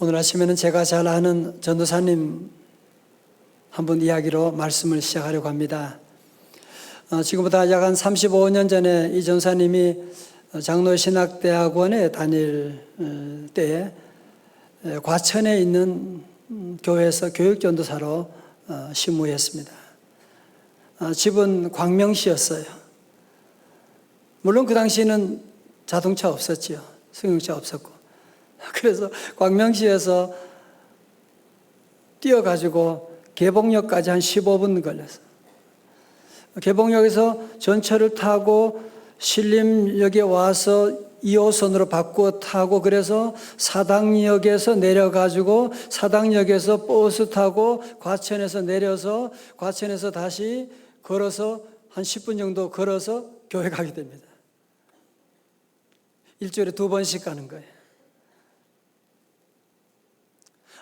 오늘 아침에는 제가 잘 아는 전도사님 한 분 이야기로 말씀을 시작하려고 합니다. 지금부터 약 한 35년 전에 이 전사님이 장로신학대학원에 다닐 때에 과천에 있는 교회에서 교육전도사로 심무했습니다. 집은 광명시였어요. 물론 그 당시에는 자동차 없었지요. 승용차 없었고. 그래서 광명시에서 뛰어가지고 개봉역까지 한 15분 걸렸어요. 개봉역에서 전철을 타고 신림역에 와서 2호선으로 바꾸어 타고 그래서 사당역에서 내려가지고 사당역에서 버스 타고 과천에서 내려서 과천에서 다시 걸어서 한 10분 정도 걸어서 교회 가게 됩니다. 일주일에 2번씩 가는 거예요.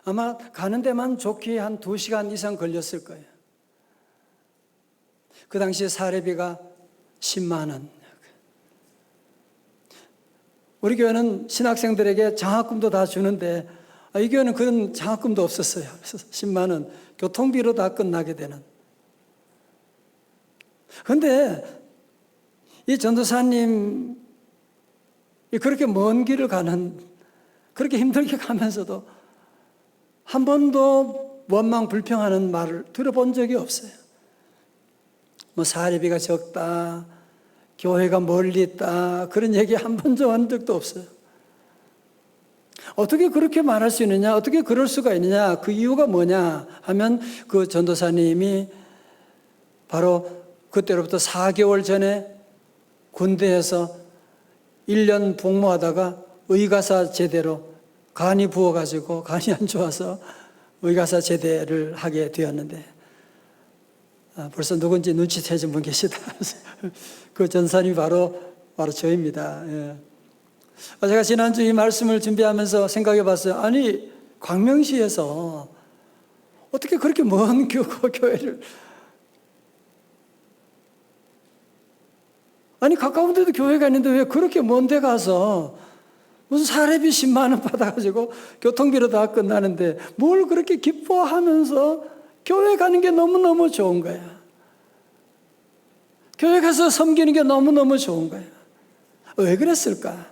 아마 가는 데만 좋게 한 2시간 이상 걸렸을 거예요. 그 당시에 사례비가 10만 원. 우리 교회는 신학생들에게 장학금도 다 주는데 이 교회는 그런 장학금도 없었어요. 그래서 10만 원 교통비로 다 끝나게 되는. 그런데 이 전도사님이 그렇게 먼 길을 가는, 그렇게 힘들게 가면서도 한 번도 원망 불평하는 말을 들어본 적이 없어요. 뭐 사례비가 적다, 교회가 멀리 있다, 그런 얘기 한 번도 한 적도 없어요. 어떻게 그렇게 말할 수 있느냐, 어떻게 그럴 수가 있느냐, 그 이유가 뭐냐 하면 그 전도사님이 바로 그때로부터 4개월 전에 군대에서 1년 복무하다가 의가사 제대로 간이 부어가지고 간이 안 좋아서 의가사 제대를 하게 되었는데 벌써 누군지 눈치채신 분 계시다. 그 전사님이 바로 저입니다. 예. 제가 지난주 이 말씀을 준비하면서 생각해 봤어요. 아니 광명시에서 어떻게 그렇게 먼 교회를, 아니 가까운 데도 교회가 있는데 왜 그렇게 먼 데 가서 무슨 사례비 10만 원 받아가지고 교통비로 다 끝나는데 뭘 그렇게 기뻐하면서 교회 가는 게 너무너무 좋은 거야. 교회 가서 섬기는 게 너무너무 좋은 거야. 왜 그랬을까?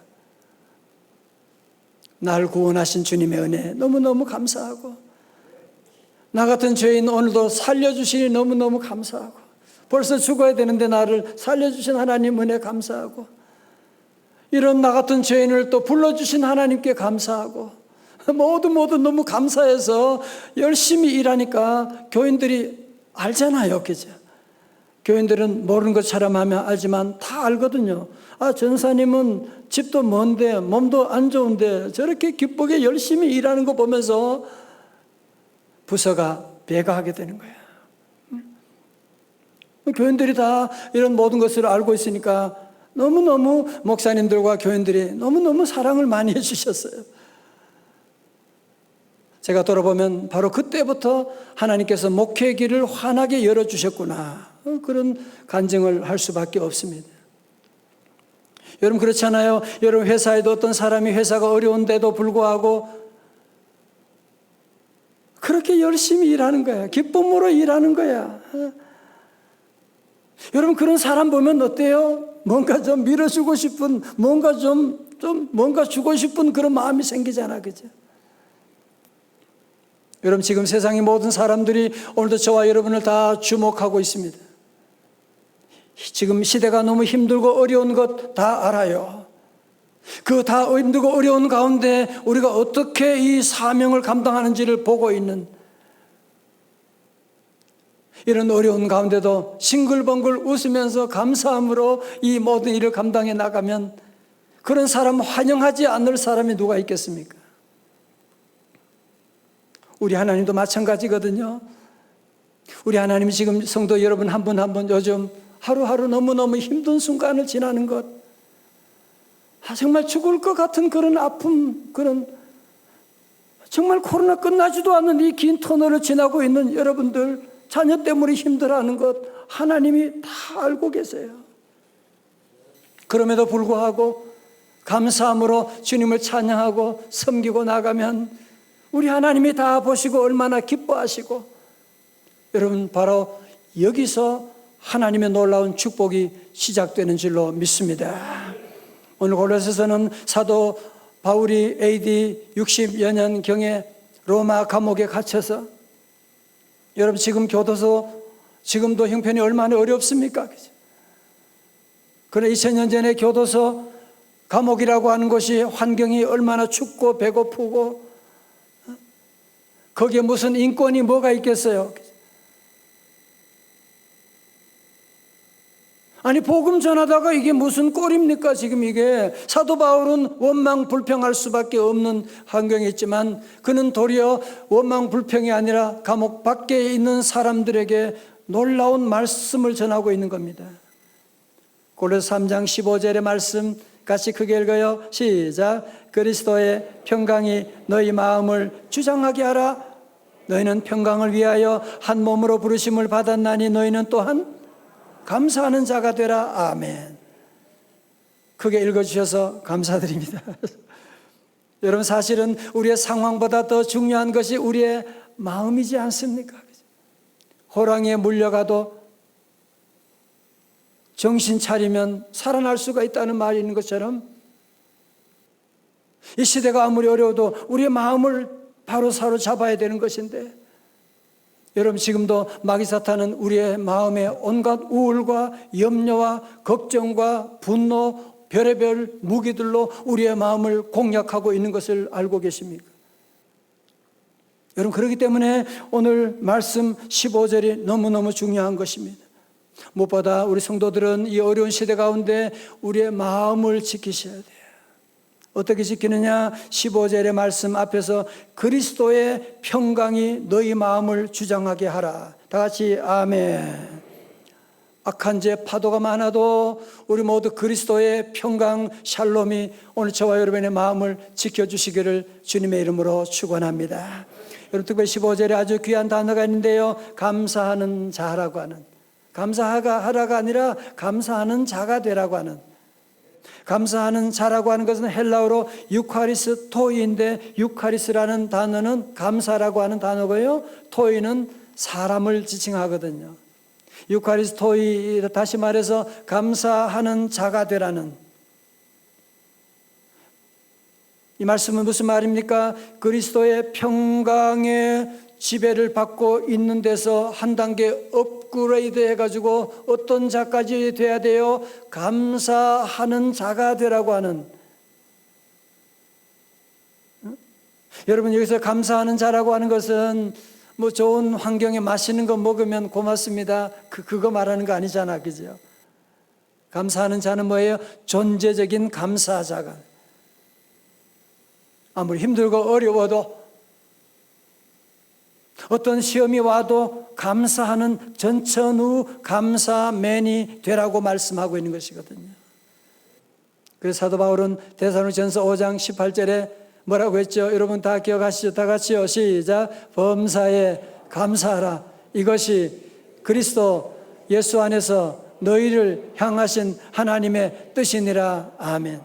날 구원하신 주님의 은혜 너무너무 감사하고, 나 같은 죄인 오늘도 살려주시니 너무너무 감사하고, 벌써 죽어야 되는데 나를 살려주신 하나님 은혜 감사하고, 이런 나 같은 죄인을 또 불러주신 하나님께 감사하고, 모두 너무 감사해서 열심히 일하니까 교인들이 알잖아요. 그죠? 교인들은 모르는 것처럼 하면 알지만 다 알거든요. 전사님은 집도 먼데 몸도 안 좋은데 저렇게 기쁘게 열심히 일하는 거 보면서 부서가 배가하게 되는 거예요. 교인들이 다 이런 모든 것을 알고 있으니까 너무너무 목사님들과 교인들이 너무너무 사랑을 많이 해주셨어요. 제가 돌아보면 바로 그때부터 하나님께서 목회의 길을 환하게 열어주셨구나, 그런 간증을 할 수밖에 없습니다. 여러분 그렇잖아요. 여러분 회사에도 어떤 사람이 회사가 어려운데도 불구하고 그렇게 열심히 일하는 거야. 기쁨으로 일하는 거야. 여러분 그런 사람 보면 어때요? 뭔가 좀 밀어주고 싶은, 뭔가 좀 뭔가 주고 싶은 그런 마음이 생기잖아. 그죠? 여러분 지금 세상의 모든 사람들이 오늘도 저와 여러분을 다 주목하고 있습니다. 지금 시대가 너무 힘들고 어려운 것 다 알아요. 그 다 힘들고 어려운 가운데 우리가 어떻게 이 사명을 감당하는지를 보고 있는, 이런 어려운 가운데도 싱글벙글 웃으면서 감사함으로 이 모든 일을 감당해 나가면 그런 사람 환영하지 않을 사람이 누가 있겠습니까? 우리 하나님도 마찬가지거든요. 우리 하나님이 지금 성도 여러분 한 분 한 분 요즘 하루하루 너무너무 힘든 순간을 지나는 것, 정말 죽을 것 같은 그런 아픔, 그런 정말 코로나 끝나지도 않는 이 긴 터널을 지나고 있는 여러분들, 자녀 때문에 힘들어하는 것 하나님이 다 알고 계세요. 그럼에도 불구하고 감사함으로 주님을 찬양하고 섬기고 나가면 우리 하나님이 다 보시고 얼마나 기뻐하시고, 여러분 바로 여기서 하나님의 놀라운 축복이 시작되는 줄로 믿습니다. 오늘 골로새서는 사도 바울이 AD 60여 년경에 로마 감옥에 갇혀서, 여러분 지금 교도소 지금도 형편이 얼마나 어렵습니까? 그러나 2000년 전에 교도소 감옥이라고 하는 것이 환경이 얼마나 춥고 배고프고, 거기에 무슨 인권이 뭐가 있겠어요? 아니 복음 전하다가 이게 무슨 꼴입니까? 지금 이게 사도 바울은 원망불평할 수밖에 없는 환경에 있지만, 그는 도리어 원망불평이 아니라 감옥 밖에 있는 사람들에게 놀라운 말씀을 전하고 있는 겁니다. 골로새 3장 15절의 말씀 같이 크게 읽어요. 시작. 그리스도의 평강이 너희 마음을 주장하게 하라. 너희는 평강을 위하여 한 몸으로 부르심을 받았나니 너희는 또한 감사하는 자가 되라. 아멘. 크게 읽어주셔서 감사드립니다. 여러분 사실은 우리의 상황보다 더 중요한 것이 우리의 마음이지 않습니까? 호랑이에 물려가도 정신 차리면 살아날 수가 있다는 말이 있는 것처럼, 이 시대가 아무리 어려워도 우리의 마음을 바로 사로잡아야 되는 것인데, 여러분 지금도 마귀 사탄은 우리의 마음에 온갖 우울과 염려와 걱정과 분노, 별의별 무기들로 우리의 마음을 공략하고 있는 것을 알고 계십니까? 여러분 그렇기 때문에 오늘 말씀 15절이 너무너무 중요한 것입니다. 무엇보다 우리 성도들은 이 어려운 시대 가운데 우리의 마음을 지키셔야 돼요. 어떻게 지키느냐? 15절의 말씀 앞에서 그리스도의 평강이 너희 마음을 주장하게 하라. 다 같이 아멘. 악한 죄 파도가 많아도 우리 모두 그리스도의 평강 샬롬이 오늘 저와 여러분의 마음을 지켜주시기를 주님의 이름으로 축원합니다. 여러분 특별히 15절에 아주 귀한 단어가 있는데요, 감사하는 자라고 하는, 감사하라가 아니라 감사하는 자가 되라고 하는, 감사하는 자라고 하는 것은 헬라어로 유카리스 토이인데, 유카리스라는 단어는 감사라고 하는 단어고요, 토이는 사람을 지칭하거든요. 유카리스 토이, 다시 말해서 감사하는 자가 되라는, 이 말씀은 무슨 말입니까? 그리스도의 평강의 지배를 받고 있는 데서 한 단계 업그레이드 해가지고 어떤 자까지 돼야 돼요? 감사하는 자가 되라고 하는. 여러분 여기서 감사하는 자라고 하는 것은 뭐 좋은 환경에 맛있는 거 먹으면 고맙습니다, 그거 말하는 거 아니잖아, 그죠? 감사하는 자는 뭐예요? 존재적인 감사자가, 아무리 힘들고 어려워도 어떤 시험이 와도 감사하는 전천후 감사맨이 되라고 말씀하고 있는 것이거든요. 그래서 사도 바울은 데살로니가전서 5장 18절에 뭐라고 했죠? 여러분 다 기억하시죠? 다 같이요. 시작. 범사에 감사하라. 이것이 그리스도 예수 안에서 너희를 향하신 하나님의 뜻이니라. 아멘.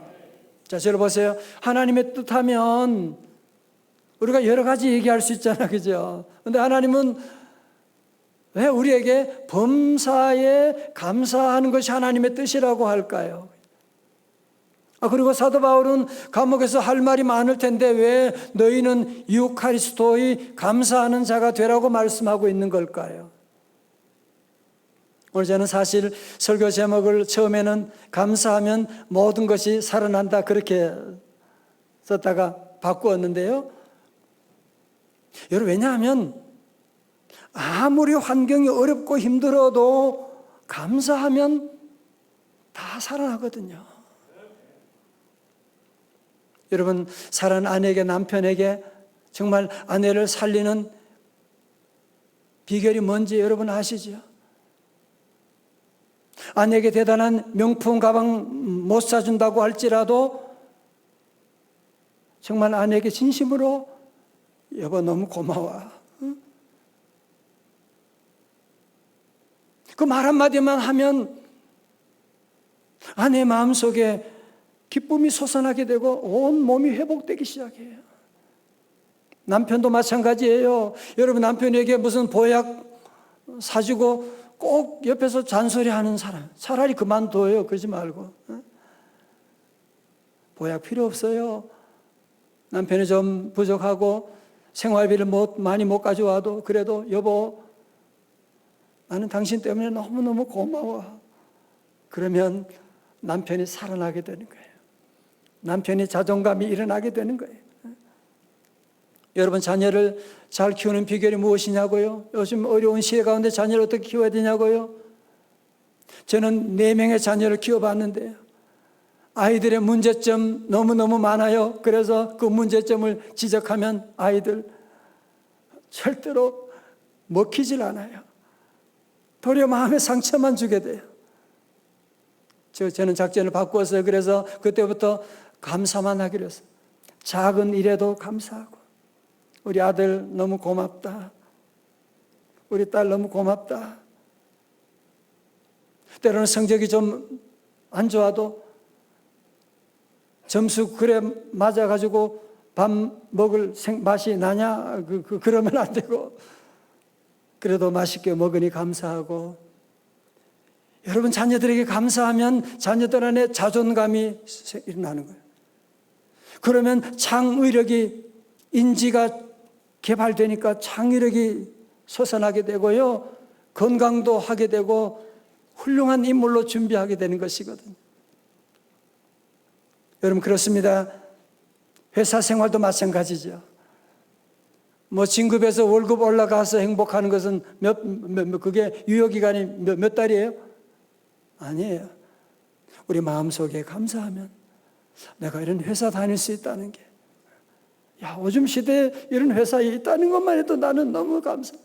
자, 저를 보세요. 하나님의 뜻하면 우리가 여러 가지 얘기할 수 있잖아, 그죠? 근데 하나님은 왜 우리에게 범사에 감사하는 것이 하나님의 뜻이라고 할까요? 그리고 사도 바울은 감옥에서 할 말이 많을 텐데 왜 너희는 유카리스토의 감사하는 자가 되라고 말씀하고 있는 걸까요? 오늘 저는 사실 설교 제목을 처음에는 감사하면 모든 것이 살아난다 그렇게 썼다가 바꾸었는데요. 여러분 왜냐하면 아무리 환경이 어렵고 힘들어도 감사하면 다 살아나거든요. 여러분 사랑하는 아내에게, 남편에게 정말 아내를 살리는 비결이 뭔지 여러분 아시죠? 아내에게 대단한 명품 가방 못 사준다고 할지라도 정말 아내에게 진심으로 여보 너무 고마워, 그 말 한마디만 하면 아내의 마음속에 기쁨이 솟아나게 되고 온 몸이 회복되기 시작해요. 남편도 마찬가지예요. 여러분 남편에게 무슨 보약 사주고 꼭 옆에서 잔소리하는 사람, 차라리 그만둬요. 그러지 말고. 보약 필요 없어요. 남편이 좀 부족하고 생활비를 많이 못 가져와도 그래도 여보 나는 당신 때문에 너무너무 고마워. 그러면 남편이 살아나게 되는 거예요. 남편이 자존감이 일어나게 되는 거예요. 여러분 자녀를 잘 키우는 비결이 무엇이냐고요? 요즘 어려운 시대 가운데 자녀를 어떻게 키워야 되냐고요? 저는 4명의 자녀를 키워봤는데요. 아이들의 문제점 너무너무 많아요. 그래서 그 문제점을 지적하면 아이들 절대로 먹히질 않아요. 도리어 마음에 상처만 주게 돼요. 저는 작전을 바꾸었어요. 그래서 그때부터 감사만 하기로 했어요. 작은 일에도 감사하고, 우리 아들 너무 고맙다, 우리 딸 너무 고맙다. 때로는 성적이 좀 안 좋아도 점수 그래 맞아가지고 밥 먹을 맛이 나냐? 그러면 안 되고, 그래도 맛있게 먹으니 감사하고. 여러분 자녀들에게 감사하면 자녀들 안에 자존감이 일어나는 거예요. 그러면 창의력이, 인지가 개발되니까 창의력이 솟아나게 되고요, 건강도 하게 되고 훌륭한 인물로 준비하게 되는 것이거든요. 여러분 그렇습니다. 회사 생활도 마찬가지죠. 진급해서 월급 올라가서 행복하는 것은 그게 유효기간이 몇 달이에요? 아니에요. 우리 마음속에 감사하면 내가 이런 회사 다닐 수 있다는 게, 요즘 시대에 이런 회사에 있다는 것만 해도 나는 너무 감사.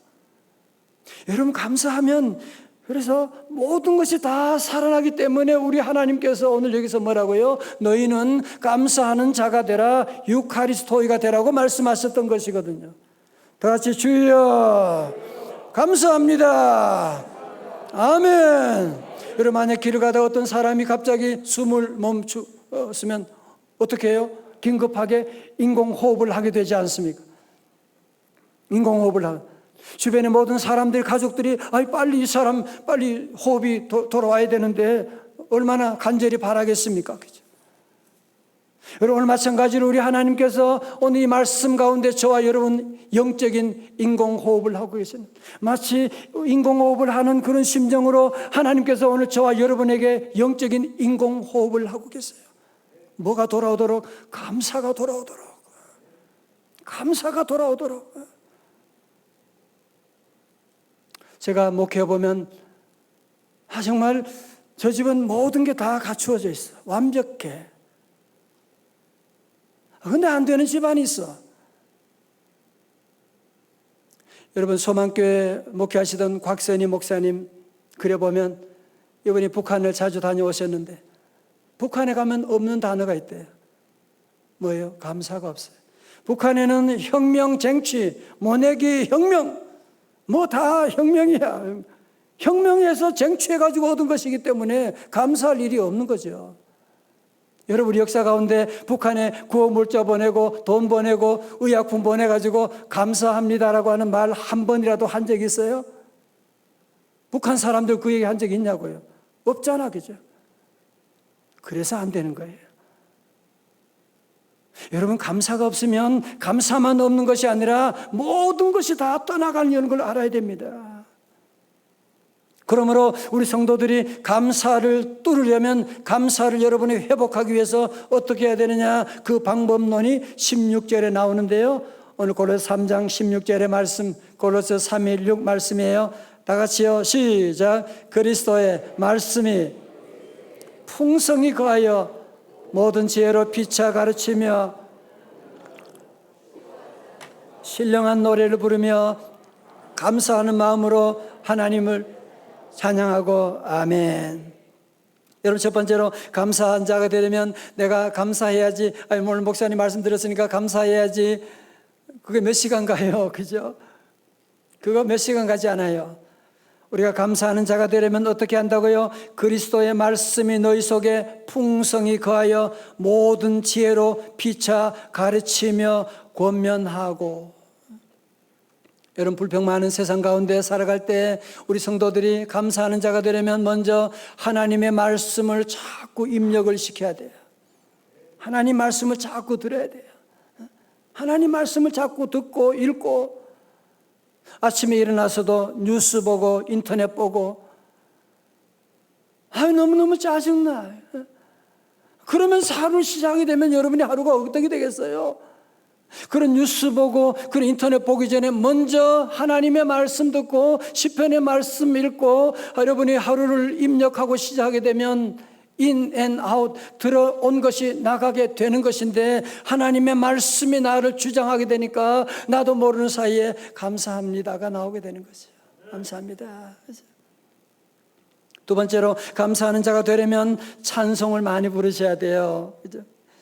여러분 감사하면, 그래서 모든 것이 다 살아나기 때문에 우리 하나님께서 오늘 여기서 뭐라고요? 너희는 감사하는 자가 되라, 유카리스토이가 되라고 말씀하셨던 것이거든요. 다 같이 주여 감사합니다. 아멘. 여러분 만약 길을 가다가 어떤 사람이 갑자기 숨을 멈추었으면 어떻게 해요? 긴급하게 인공호흡을 하게 되지 않습니까? 인공호흡을 하고 주변의 모든 사람들, 가족들이 빨리 이 사람 빨리 호흡이 돌아와야 되는데 얼마나 간절히 바라겠습니까? 그죠? 여러분 마찬가지로 우리 하나님께서 오늘 이 말씀 가운데 저와 여러분 영적인 인공호흡을 하고 계십니다. 마치 인공호흡을 하는 그런 심정으로 하나님께서 오늘 저와 여러분에게 영적인 인공호흡을 하고 계세요. 뭐가 돌아오도록? 감사가 돌아오도록. 감사가 돌아오도록. 제가 목회해보면 정말 저 집은 모든 게 다 갖추어져 있어. 완벽해. 근데 안 되는 집안이 있어. 여러분 소망교회 목회하시던 곽선희 목사님 그려보면 이분이 북한을 자주 다녀오셨는데 북한에 가면 없는 단어가 있대요. 뭐예요? 감사가 없어요. 북한에는 혁명, 쟁취, 모내기, 혁명, 뭐 다 혁명이야. 혁명에서 쟁취해가지고 얻은 것이기 때문에 감사할 일이 없는 거죠. 여러분 우리 역사 가운데 북한에 구호 물자 보내고 돈 보내고 의약품 보내가지고 감사합니다라고 하는 말 한 번이라도 한 적이 있어요? 북한 사람들 그 얘기 한 적이 있냐고요? 없잖아, 그죠? 그래서 안 되는 거예요. 여러분 감사가 없으면 감사만 없는 것이 아니라 모든 것이 다 떠나가는 걸 알아야 됩니다. 그러므로 우리 성도들이 감사를 뚫으려면, 감사를 여러분이 회복하기 위해서 어떻게 해야 되느냐, 그 방법론이 16절에 나오는데요. 오늘 골로새 3장 16절의 말씀, 골로새 3:16 말씀이에요. 다 같이요, 시작. 그리스도의 말씀이 풍성히 거하여 모든 지혜로 피차 가르치며 신령한 노래를 부르며 감사하는 마음으로 하나님을 찬양하고. 아멘. 여러분 첫 번째로 감사한 자가 되려면 내가 감사해야지. 오늘 목사님 말씀 들었으니까 감사해야지. 그게 몇 시간 가요? 그죠? 그거 몇 시간 가지 않아요. 우리가 감사하는 자가 되려면 어떻게 한다고요? 그리스도의 말씀이 너희 속에 풍성히 거하여 모든 지혜로 피차 가르치며 권면하고. 여러분, 불평 많은 세상 가운데 살아갈 때 우리 성도들이 감사하는 자가 되려면 먼저 하나님의 말씀을 자꾸 입력을 시켜야 돼요. 하나님 말씀을 자꾸 들어야 돼요. 하나님 말씀을 자꾸 듣고 읽고, 아침에 일어나서도 뉴스 보고 인터넷 보고, 너무너무 짜증나. 그러면서 하루 시작이 되면 여러분의 하루가 어떻게 되겠어요? 그런 뉴스 보고 그런 인터넷 보기 전에 먼저 하나님의 말씀 듣고 시편의 말씀 읽고 여러분이 하루를 입력하고 시작하게 되면 in and out, 들어온 것이 나가게 되는 것인데, 하나님의 말씀이 나를 주장하게 되니까 나도 모르는 사이에 감사합니다가 나오게 되는 거죠. 감사합니다. 두 번째로 감사하는 자가 되려면 찬송을 많이 부르셔야 돼요.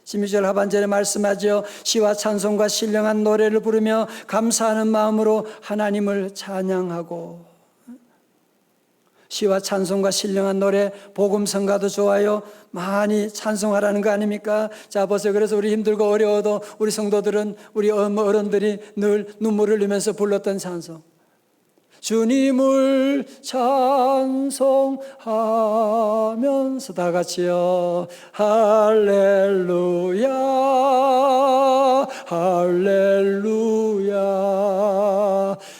16절 하반절에 말씀하죠. 시와 찬송과 신령한 노래를 부르며 감사하는 마음으로 하나님을 찬양하고. 시와 찬송과 신령한 노래, 복음성가도 좋아요. 많이 찬송하라는 거 아닙니까? 자, 보세요. 그래서 우리 힘들고 어려워도 우리 성도들은, 우리 어른들이 늘 눈물을 흘리면서 불렀던 찬송. 주님을 찬송하면서 다 같이요. 할렐루야, 할렐루야.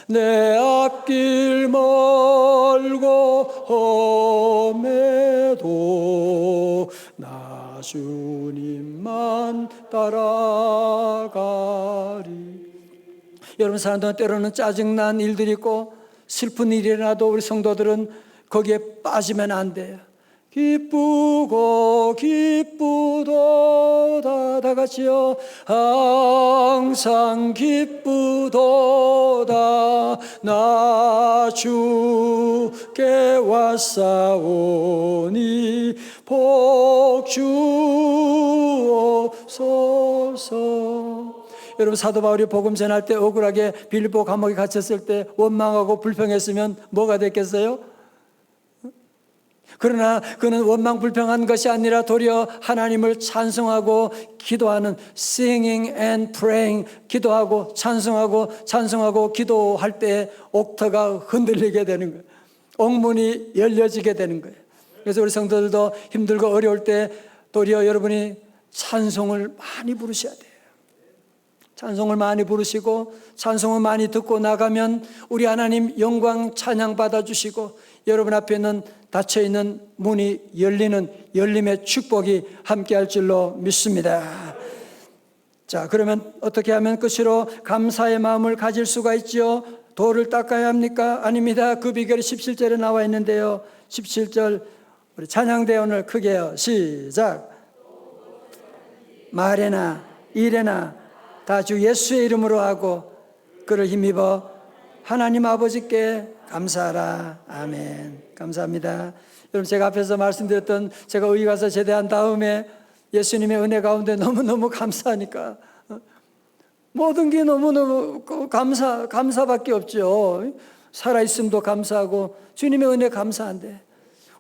내 앞길 멀고 험해도 나 주님만 따라가리. 여러분, 사람들은 때로는 짜증난 일들이 있고 슬픈 일이 일어나도 우리 성도들은 거기에 빠지면 안 돼요. 기쁘고 기쁘도다. 다 같이요. 항상 기쁘도다. 나 주께 왔사오니 복 주옵소서. 여러분, 사도 바울이 복음 전할 때 억울하게 빌립보 감옥에 갇혔을 때 원망하고 불평했으면 뭐가 됐겠어요? 그러나 그는 원망 불평한 것이 아니라 도리어 하나님을 찬송하고 기도하는, singing and praying, 기도하고 찬송하고 기도할 때 옥터가 흔들리게 되는 거예요. 옥문이 열려지게 되는 거예요. 그래서 우리 성도들도 힘들고 어려울 때 도리어 여러분이 찬송을 많이 부르셔야 돼요. 찬송을 많이 부르시고 찬송을 많이 듣고 나가면 우리 하나님 영광 찬양 받아주시고 여러분 앞에는 닫혀있는 문이 열리는 열림의 축복이 함께할 줄로 믿습니다. 자, 그러면 어떻게 하면 끝으로 감사의 마음을 가질 수가 있죠? 돌을 닦아야 합니까? 아닙니다. 그 비결이 17절에 나와 있는데요. 17절 우리 찬양대 오늘 크게요. 시작. 말에나 일에나 다 주 예수의 이름으로 하고 그를 힘입어 하나님 아버지께 감사하라. 아멘. 감사합니다. 여러분, 제가 앞에서 말씀드렸던, 제가 의회 가서 제대한 다음에 예수님의 은혜 가운데 너무너무 감사하니까 모든 게 너무너무 감사밖에 없죠. 살아있음도 감사하고 주님의 은혜 감사한데,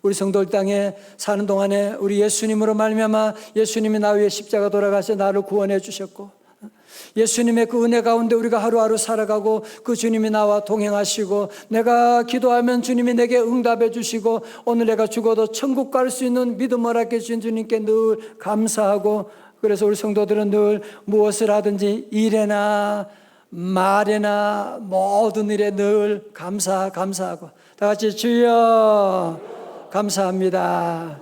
우리 성도 땅에 사는 동안에 우리 예수님으로 말미암아 예수님이 나 위에 십자가 돌아가서 나를 구원해 주셨고, 예수님의 그 은혜 가운데 우리가 하루하루 살아가고 그 주님이 나와 동행하시고, 내가 기도하면 주님이 내게 응답해 주시고, 오늘 내가 죽어도 천국 갈 수 있는 믿음 허락해 주신 주님께 늘 감사하고, 그래서 우리 성도들은 늘 무엇을 하든지 일에나 말에나 모든 일에 늘 감사하고, 다 같이 주여 감사합니다.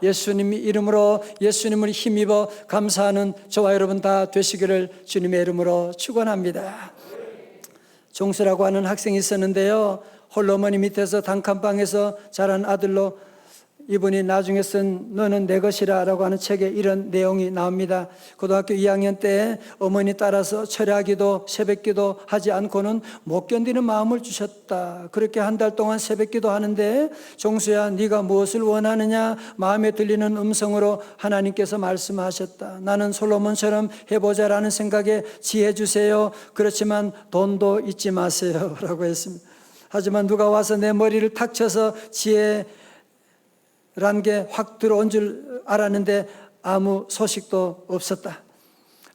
예수님 이름으로, 예수님을 힘입어 감사하는 저와 여러분 다 되시기를 주님의 이름으로 축원합니다. 종수라고 하는 학생이 있었는데요, 홀로 어머니 밑에서 단칸방에서 자란 아들로, 이분이 나중에 쓴 너는 내 것이라 라고 하는 책에 이런 내용이 나옵니다. 고등학교 2학년 때 어머니 따라서 철야기도 새벽기도 하지 않고는 못 견디는 마음을 주셨다. 그렇게 한 달 동안 새벽기도 하는데, 종수야 네가 무엇을 원하느냐 마음에 들리는 음성으로 하나님께서 말씀하셨다. 나는 솔로몬처럼 해보자라는 생각에 지혜 주세요. 그렇지만 돈도 잊지 마세요 라고 했습니다. 하지만 누가 와서 내 머리를 탁 쳐서 지혜란 게 확 들어온 줄 알았는데 아무 소식도 없었다.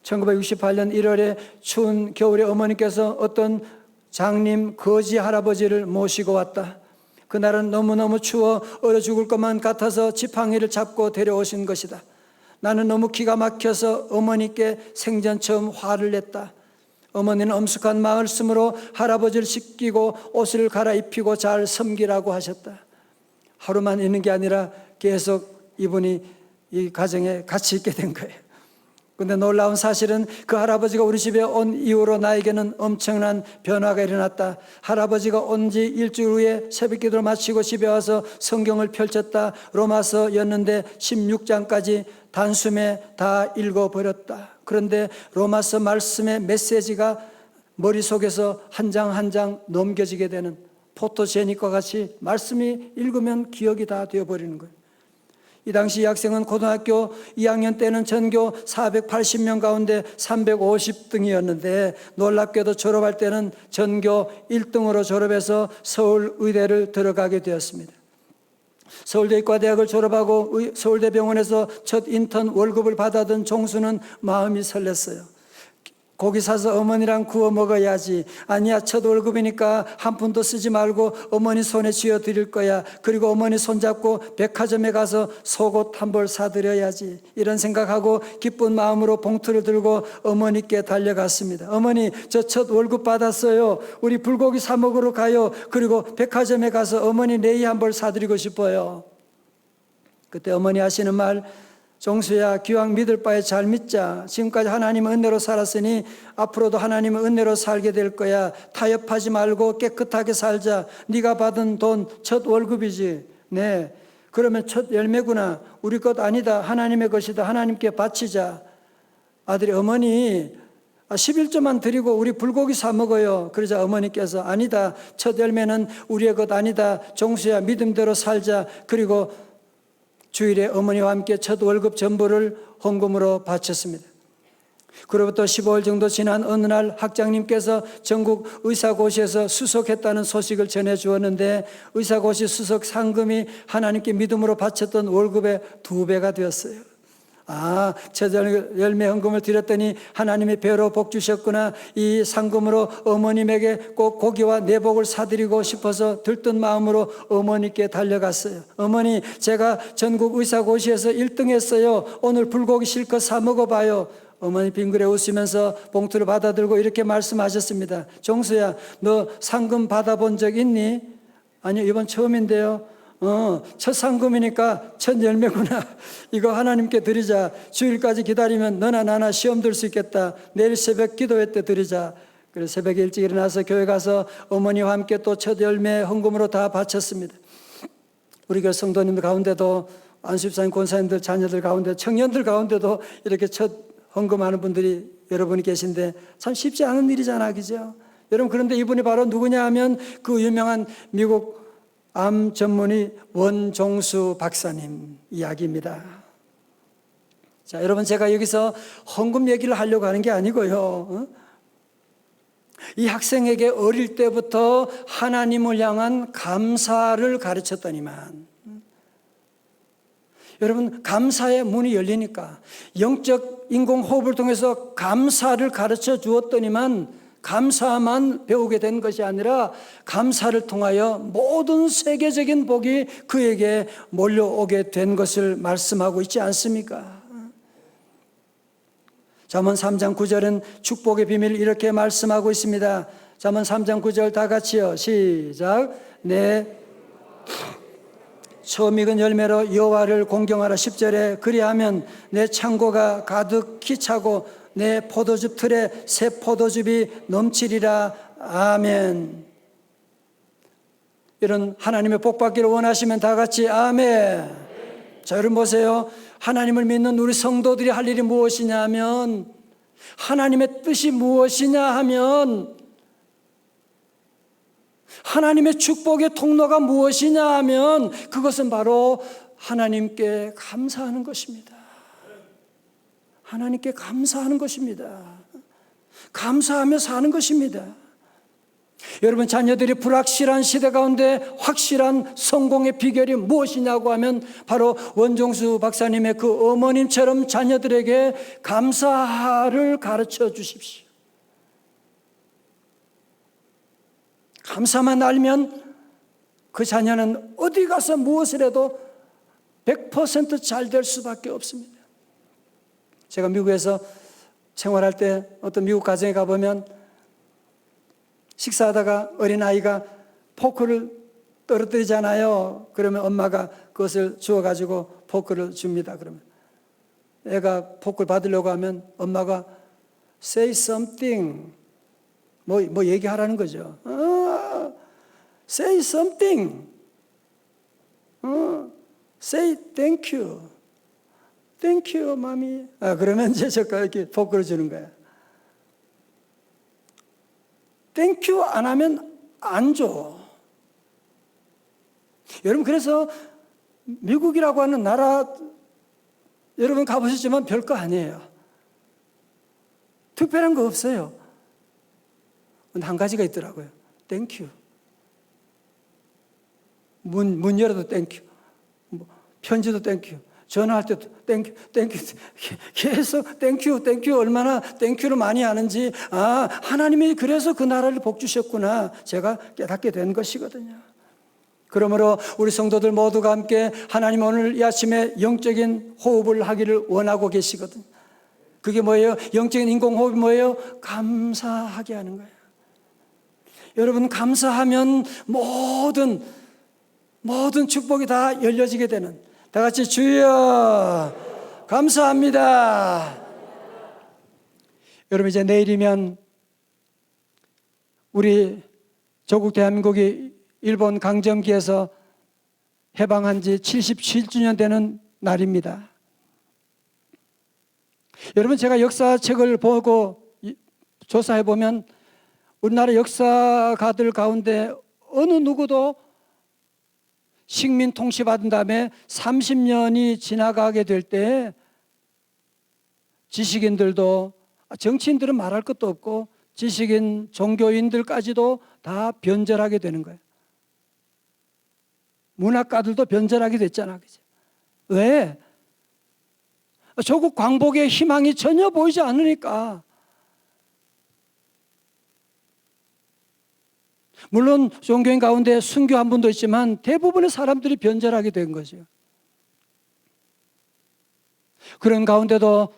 1968년 1월에 추운 겨울에 어머니께서 어떤 장님 거지 할아버지를 모시고 왔다. 그날은 너무너무 추워 얼어 죽을 것만 같아서 지팡이를 잡고 데려오신 것이다. 나는 너무 기가 막혀서 어머니께 생전 처음 화를 냈다. 어머니는 엄숙한 말씀으로 할아버지를 씻기고 옷을 갈아입히고 잘 섬기라고 하셨다. 하루만 있는 게 아니라 계속 이분이 이 가정에 같이 있게 된 거예요. 근데 놀라운 사실은 그 할아버지가 우리 집에 온 이후로 나에게는 엄청난 변화가 일어났다. 할아버지가 온 지 일주일 후에 새벽 기도를 마치고 집에 와서 성경을 펼쳤다. 로마서였는데 16장까지 단숨에 다 읽어버렸다. 그런데 로마서 말씀의 메시지가 머릿속에서 한 장 한 장 넘겨지게 되는 포토제닉과 같이 말씀이 읽으면 기억이 다 되어버리는 거예요. 이 당시 이 학생은 고등학교 2학년 때는 전교 480명 가운데 350등이었는데 놀랍게도 졸업할 때는 전교 1등으로 졸업해서 서울의대를 들어가게 되었습니다. 서울대의과대학을 졸업하고 서울대병원에서 첫 인턴 월급을 받아든 종수는 마음이 설렜어요. 고기 사서 어머니랑 구워 먹어야지. 아니야, 첫 월급이니까 한 푼도 쓰지 말고 어머니 손에 쥐어 드릴 거야. 그리고 어머니 손잡고 백화점에 가서 속옷 한 벌 사드려야지. 이런 생각하고 기쁜 마음으로 봉투를 들고 어머니께 달려갔습니다. 어머니, 저 첫 월급 받았어요. 우리 불고기 사 먹으러 가요. 그리고 백화점에 가서 어머니 네이 한 벌 사드리고 싶어요. 그때 어머니 하시는 말, 종수야, 기왕 믿을 바에 잘 믿자. 지금까지 하나님의 은혜로 살았으니 앞으로도 하나님의 은혜로 살게 될 거야. 타협하지 말고 깨끗하게 살자. 네가 받은 돈 첫 월급이지. 네, 그러면 첫 열매구나. 우리 것 아니다. 하나님의 것이다. 하나님께 바치자. 아들이, 어머니 11조만 드리고 우리 불고기 사 먹어요. 그러자 어머니께서, 아니다, 첫 열매는 우리의 것 아니다. 종수야, 믿음대로 살자. 그리고 주일에 어머니와 함께 첫 월급 전부를 헌금으로 바쳤습니다. 그로부터 15일 정도 지난 어느 날 학장님께서 전국 의사고시에서 수석했다는 소식을 전해 주었는데 의사고시 수석 상금이 하나님께 믿음으로 바쳤던 월급의 2배가 되었어요. 아, 첫 열매 헌금을 드렸더니 하나님이 배로 복 주셨구나. 이 상금으로 어머님에게 꼭 고기와 내복을 사드리고 싶어서 들뜬 마음으로 어머니께 달려갔어요. 어머니, 제가 전국 의사고시에서 1등 했어요. 오늘 불고기 실컷 사 먹어봐요. 어머니 빙그레 웃으면서 봉투를 받아들고 이렇게 말씀하셨습니다. 종수야, 너 상금 받아본 적 있니? 아니요, 이번 처음인데요. 첫 상금이니까 첫 열매구나. 이거 하나님께 드리자. 주일까지 기다리면 너나 나나 시험 들 수 있겠다. 내일 새벽 기도회 때 드리자. 그래서 새벽에 일찍 일어나서 교회 가서 어머니와 함께 또 첫 열매 헌금으로 다 바쳤습니다. 우리 교회 성도님들 가운데도 안수집사님, 권사님들, 자녀들 가운데, 청년들 가운데도 이렇게 첫 헌금하는 분들이 여러분이 계신데 참 쉽지 않은 일이잖아, 그죠? 여러분, 그런데 이분이 바로 누구냐 하면 그 유명한 미국 암 전문의 원종수 박사님 이야기입니다. 자, 여러분, 제가 여기서 헌금 얘기를 하려고 하는 게 아니고요. 이 학생에게 어릴 때부터 하나님을 향한 감사를 가르쳤더니만, 여러분, 감사의 문이 열리니까 영적 인공호흡을 통해서 감사를 가르쳐 주었더니만 감사만 배우게 된 것이 아니라 감사를 통하여 모든 세계적인 복이 그에게 몰려오게 된 것을 말씀하고 있지 않습니까? 잠언 3장 9절은 축복의 비밀을 이렇게 말씀하고 있습니다. 잠언 3장 9절 다 같이요. 시작. 내 처음 익은 열매로 여호와를 공경하라. 10절에 그리하면 내 창고가 가득히 차고 내 포도즙 틀에 새 포도즙이 넘치리라. 아멘. 이런 하나님의 복 받기를 원하시면 다 같이 아멘. 자, 여러분 보세요. 하나님을 믿는 우리 성도들이 할 일이 무엇이냐 하면, 하나님의 뜻이 무엇이냐 하면, 하나님의 축복의 통로가 무엇이냐 하면 그것은 바로 하나님께 감사하는 것입니다. 하나님께 감사하는 것입니다. 감사하며 사는 것입니다. 여러분, 자녀들이 불확실한 시대 가운데 확실한 성공의 비결이 무엇이냐고 하면 바로 원종수 박사님의 그 어머님처럼 자녀들에게 감사를 가르쳐 주십시오. 감사만 알면 그 자녀는 어디 가서 무엇을 해도 100% 잘 될 수밖에 없습니다. 제가 미국에서 생활할 때 어떤 미국 가정에 가보면 식사하다가 어린아이가 포크를 떨어뜨리잖아요. 그러면 엄마가 그것을 주워가지고 포크를 줍니다. 그러면 애가 포크를 받으려고 하면 엄마가 say something, 뭐 얘기하라는 거죠. say something, say thank you, thank you, mommy. 그러면 이제 저가 이렇게 포크를 주는 거예요. 땡큐 안 하면 안 줘. 여러분, 그래서 미국이라고 하는 나라 여러분 가보셨지만 별거 아니에요. 특별한 거 없어요. 근데 한 가지가 있더라고요. 땡큐. 문 열어도 땡큐. 편지도 땡큐. 전화할 때도 땡큐, 땡큐, 계속 땡큐, 땡큐, 얼마나 땡큐를 많이 하는지, 하나님이 그래서 그 나라를 복 주셨구나, 제가 깨닫게 된 것이거든요. 그러므로 우리 성도들 모두가 함께 하나님 오늘 이 아침에 영적인 호흡을 하기를 원하고 계시거든요. 그게 뭐예요? 영적인 인공호흡이 뭐예요? 감사하게 하는 거예요. 여러분, 감사하면 모든 축복이 다 열려지게 되는, 다 같이 주여 감사합니다. 여러분, 이제 내일이면 우리 조국 대한민국이 일본 강점기에서 해방한 지 77주년 되는 날입니다. 여러분, 제가 역사책을 보고 조사해 보면 우리나라 역사가들 가운데 어느 누구도 식민 통치받은 다음에 30년이 지나가게 될 때 지식인들도, 정치인들은 말할 것도 없고 지식인, 종교인들까지도 다 변절하게 되는 거예요. 문학가들도 변절하게 됐잖아. 그죠? 왜? 조국 광복의 희망이 전혀 보이지 않으니까. 물론 종교인 가운데 순교한 분도 있지만 대부분의 사람들이 변절하게 된 거죠. 그런 가운데도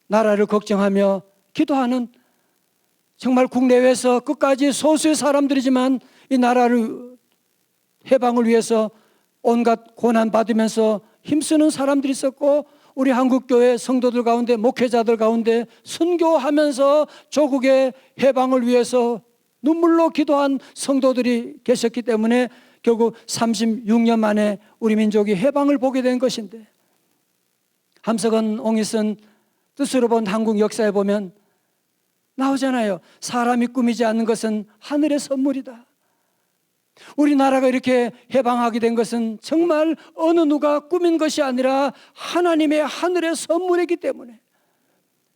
나라를 걱정하며 기도하는, 정말 국내외에서 끝까지 소수의 사람들이지만 이 나라를 해방을 위해서 온갖 고난 받으면서 힘쓰는 사람들이 있었고, 우리 한국교회 성도들 가운데, 목회자들 가운데 순교하면서 조국의 해방을 위해서 눈물로 기도한 성도들이 계셨기 때문에 결국 36년 만에 우리 민족이 해방을 보게 된 것인데, 함석헌 옹이 쓴 뜻으로 본 한국 역사에 보면 나오잖아요. 사람이 꾸미지 않는 것은 하늘의 선물이다. 우리나라가 이렇게 해방하게 된 것은 정말 어느 누가 꾸민 것이 아니라 하나님의 하늘의 선물이기 때문에,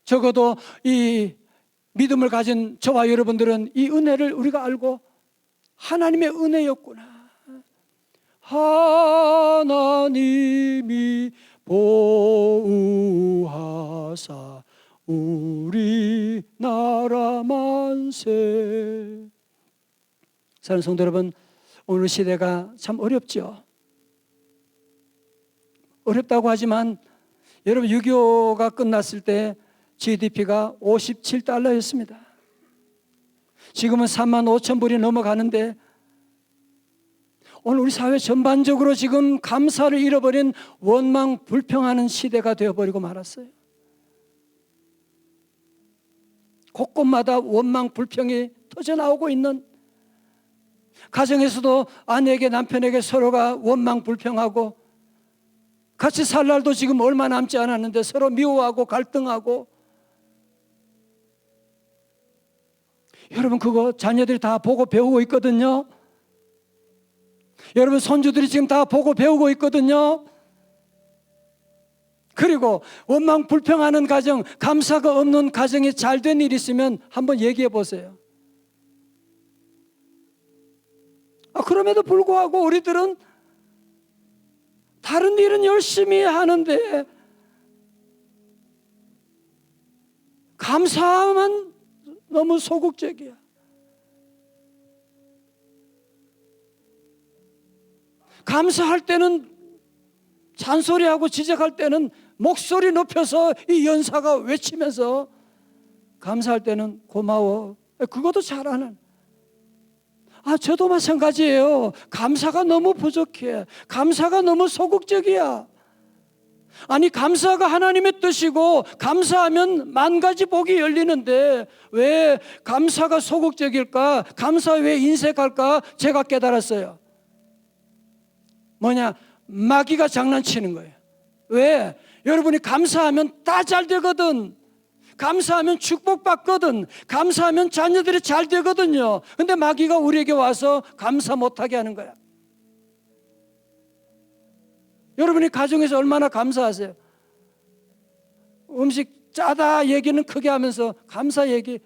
적어도 이 믿음을 가진 저와 여러분들은 이 은혜를 우리가 알고 하나님의 은혜였구나. 하나님이 보호하사 우리나라 만세. 사랑하는 성도 여러분, 오늘 시대가 참 어렵죠. 어렵다고 하지만 여러분, 6.25가 끝났을 때 GDP가 57달러였습니다. 지금은 35,000불이 넘어가는데, 오늘 우리 사회 전반적으로 지금 감사를 잃어버린 원망 불평하는 시대가 되어버리고 말았어요. 곳곳마다 원망 불평이 터져나오고 있는, 가정에서도 아내에게 남편에게 서로가 원망 불평하고, 같이 살 날도 지금 얼마 남지 않았는데 서로 미워하고 갈등하고. 여러분, 그거 자녀들이 다 보고 배우고 있거든요. 여러분, 손주들이 지금 다 보고 배우고 있거든요. 그리고 원망 불평하는 가정, 감사가 없는 가정에 잘된 일이 있으면 한번 얘기해 보세요. 그럼에도 불구하고 우리들은 다른 일은 열심히 하는데 감사만 너무 소극적이야. 감사할 때는 잔소리하고 지적할 때는 목소리 높여서 이 연사가 외치면서, 감사할 때는 고마워, 그것도 잘하는. 저도 마찬가지예요. 감사가 너무 부족해. 감사가 너무 소극적이야. 아니, 감사가 하나님의 뜻이고 감사하면 만 가지 복이 열리는데 왜 감사가 소극적일까? 감사 왜 인색할까? 제가 깨달았어요. 뭐냐? 마귀가 장난치는 거예요. 왜? 여러분이 감사하면 다 잘 되거든. 감사하면 축복받거든. 감사하면 자녀들이 잘 되거든요. 근데 마귀가 우리에게 와서 감사 못하게 하는 거야. 여러분이 가정에서 얼마나 감사하세요? 음식 짜다 얘기는 크게 하면서 감사 얘기,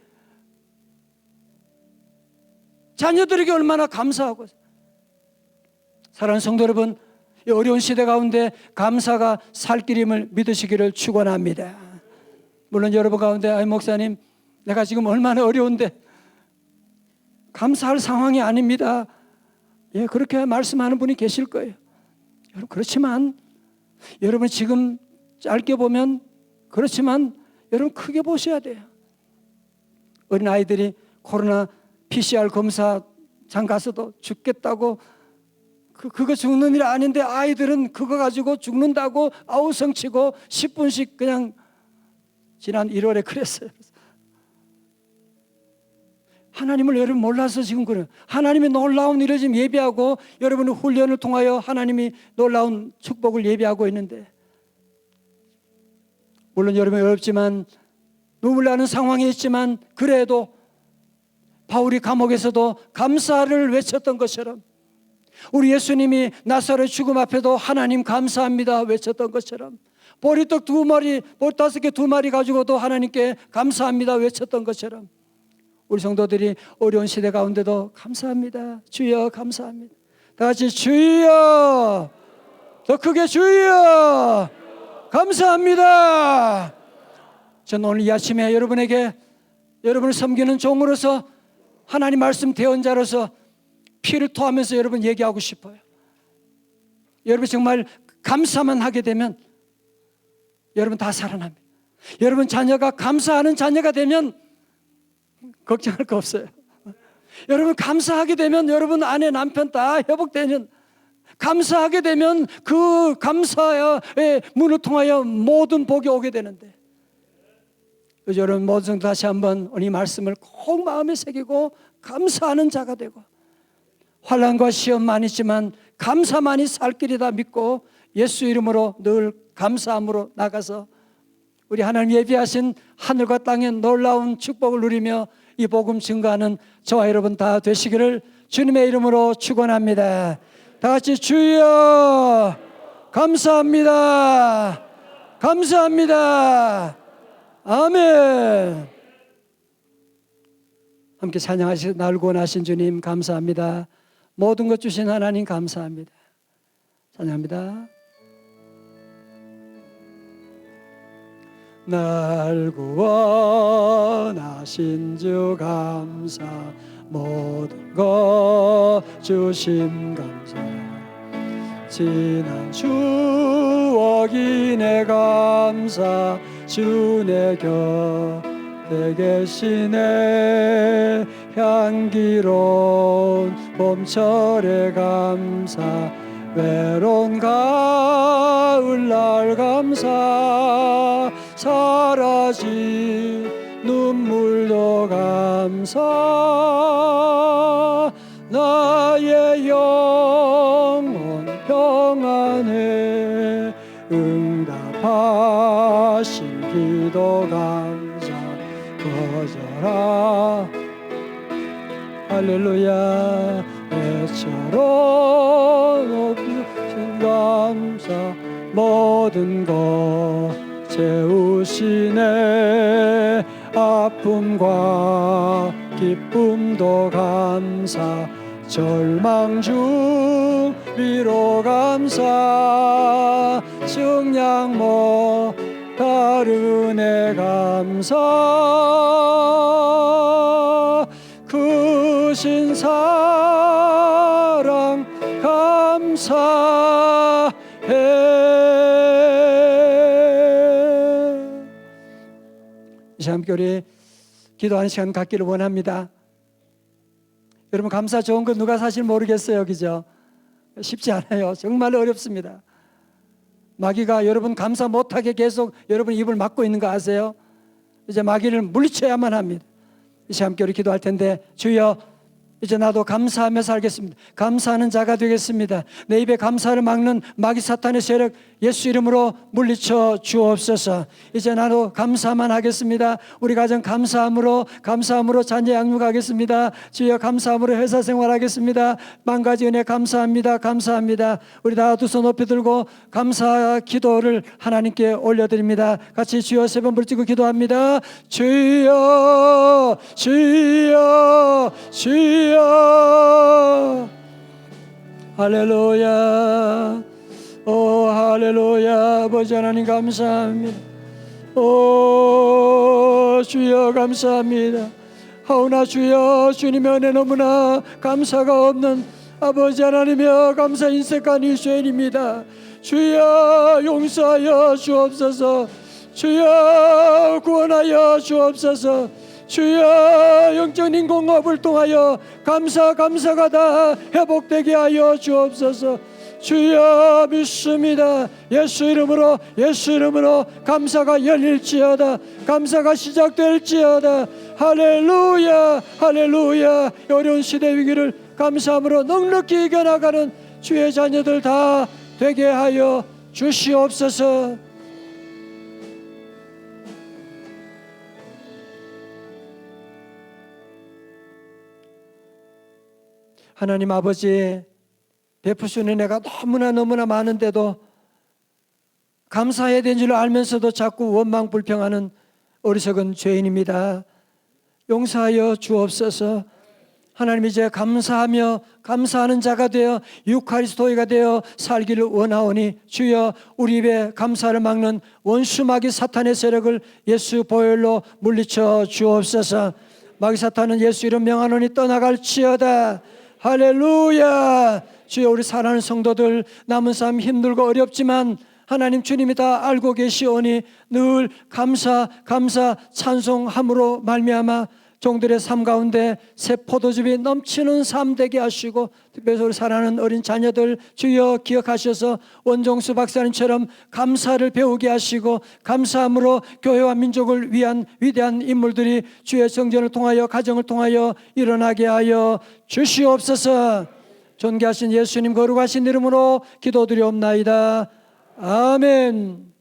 자녀들에게 얼마나 감사하고. 사랑하는 성도 여러분, 이 어려운 시대 가운데 감사가 살 길임을 믿으시기를 축원합니다. 물론 여러분 가운데 목사님, 내가 지금 얼마나 어려운데 감사할 상황이 아닙니다. 그렇게 말씀하는 분이 계실 거예요. 그렇지만 여러분 지금 짧게 보면 그렇지만 여러분 크게 보셔야 돼요. 어린 아이들이 코로나 PCR 검사장 가서도 죽겠다고, 그거 죽는 일 아닌데 아이들은 그거 가지고 죽는다고 아우성치고 10분씩 그냥, 지난 1월에 그랬어요. 하나님을 여러분 몰라서 지금 그래요. 하나님의 놀라운 일을 지금 예비하고 여러분의 훈련을 통하여 하나님이 놀라운 축복을 예비하고 있는데, 물론 여러분이 어렵지만 눈물 나는 상황이 있지만 그래도 바울이 감옥에서도 감사를 외쳤던 것처럼, 우리 예수님이 나사렛 죽음 앞에도 하나님 감사합니다 외쳤던 것처럼, 보리떡 2마리, 보리 5개 2마리 가지고도 하나님께 감사합니다 외쳤던 것처럼, 우리 성도들이 어려운 시대 가운데도 감사합니다, 주여 감사합니다. 다 같이 주여, 더 크게 주여 감사합니다. 저는 오늘 이 아침에 여러분에게, 여러분을 섬기는 종으로서, 하나님 말씀 대언자로서 피를 토하면서 여러분 얘기하고 싶어요. 여러분 정말 감사만 하게 되면 여러분 다 살아납니다. 여러분 자녀가 감사하는 자녀가 되면 걱정할 거 없어요. 여러분 감사하게 되면 여러분 아내 남편 다 회복되는, 감사하게 되면 그 감사의 문을 통하여 모든 복이 오게 되는데, 그래서 여러분 모두 다시 한번 이 말씀을 꼭 마음에 새기고 감사하는 자가 되고, 환난과 시험 많이 있지만 감사만이 살 길이다 믿고 예수 이름으로 늘 감사함으로 나가서 우리 하나님 예비하신 하늘과 땅의 놀라운 축복을 누리며 이 복음 증거하는 저와 여러분 다 되시기를 주님의 이름으로 축원합니다. 다 같이 주여 감사합니다. 감사합니다. 아멘. 함께 찬양하시고 날 구원하신 주님 감사합니다. 모든 것 주신 하나님 감사합니다. 찬양합니다. 날 구원하신 주 감사, 모든 것 주심 감사, 지난 추억이 내 감사, 주 내 곁에 계시네, 향기로운 봄철의 감사, 외로운 가을날 감사, 사라진 눈물도 감사, 나의 영혼 평안에 응답하신 기도 감사, 거절하 할렐루야 애처럼 높으신 감사, 모든 것 채우시네, 아픔과 기쁨도 감사, 절망 중 위로 감사 증량 못할 은혜 감사 크신 사랑 감사해. 이제 함께 우리 기도하는 시간 갖기를 원합니다. 여러분, 감사 좋은 거 누가 사실 모르겠어요, 그죠? 쉽지 않아요. 정말 어렵습니다. 마귀가 여러분 감사 못하게 계속 여러분 입을 막고 있는 거 아세요? 이제 마귀를 물리쳐야만 합니다. 이제 함께 우리 기도할 텐데, 주여 이제 나도 감사하며 살겠습니다. 감사하는 자가 되겠습니다. 내 입에 감사를 막는 마귀 사탄의 세력 예수 이름으로 물리쳐 주옵소서. 이제 나도 감사만 하겠습니다. 우리 가정 감사함으로 자녀 양육하겠습니다. 주여 감사함으로 회사 생활하겠습니다. 만 가지 은혜 감사합니다. 감사합니다. 우리 다 두 손 높이 들고 감사 기도를 하나님께 올려드립니다. 같이 주여 세 번 부르짖고 기도합니다. 주여 주여 주여 할렐루야. 오 할렐루야. 아버지 하나님 감사합니다. 오 주여 감사합니다. 하오나 주여 주님의 은혜 너무나 감사가 없는 아버지 하나님이여 감사 인색한 이 죄인입니다. 주여 용서하여 주옵소서. 주여 구원하여 주옵소서. 주여 영적 인공호흡을 통하여 감사가 다 회복되게 하여 주옵소서. 주여 믿습니다. 예수 이름으로 감사가 열릴지어다. 감사가 시작될지어다. 할렐루야 할렐루야. 어려운 시대 위기를 감사함으로 넉넉히 이겨나가는 주의 자녀들 다 되게 하여 주시옵소서. 하나님 아버지, 베푸시는 은혜가 너무나 많은데도 감사해야 되는 줄 알면서도 자꾸 원망 불평하는 어리석은 죄인입니다. 용서하여 주옵소서. 하나님 이제 감사하며 감사하는 자가 되어 유카리스도이가 되어 살기를 원하오니 주여 우리 입에 감사를 막는 원수 마귀 사탄의 세력을 예수 보혈로 물리쳐 주옵소서. 마귀 사탄은 예수 이름 명하노니 떠나갈지어다. 할렐루야. 주여 우리 사랑하는 성도들 남은 삶 힘들고 어렵지만 하나님 주님이 다 알고 계시오니 늘 감사 찬송함으로 말미암아 종들의 삶 가운데 새 포도즙이 넘치는 삶 되게 하시고, 특별히 우리 사랑하는 어린 자녀들 주여 기억하셔서 원종수 박사님처럼 감사를 배우게 하시고, 감사함으로 교회와 민족을 위한 위대한 인물들이 주의 성전을 통하여 가정을 통하여 일어나게 하여 주시옵소서. 존귀하신 예수님 거룩하신 이름으로 기도드리옵나이다. 아멘.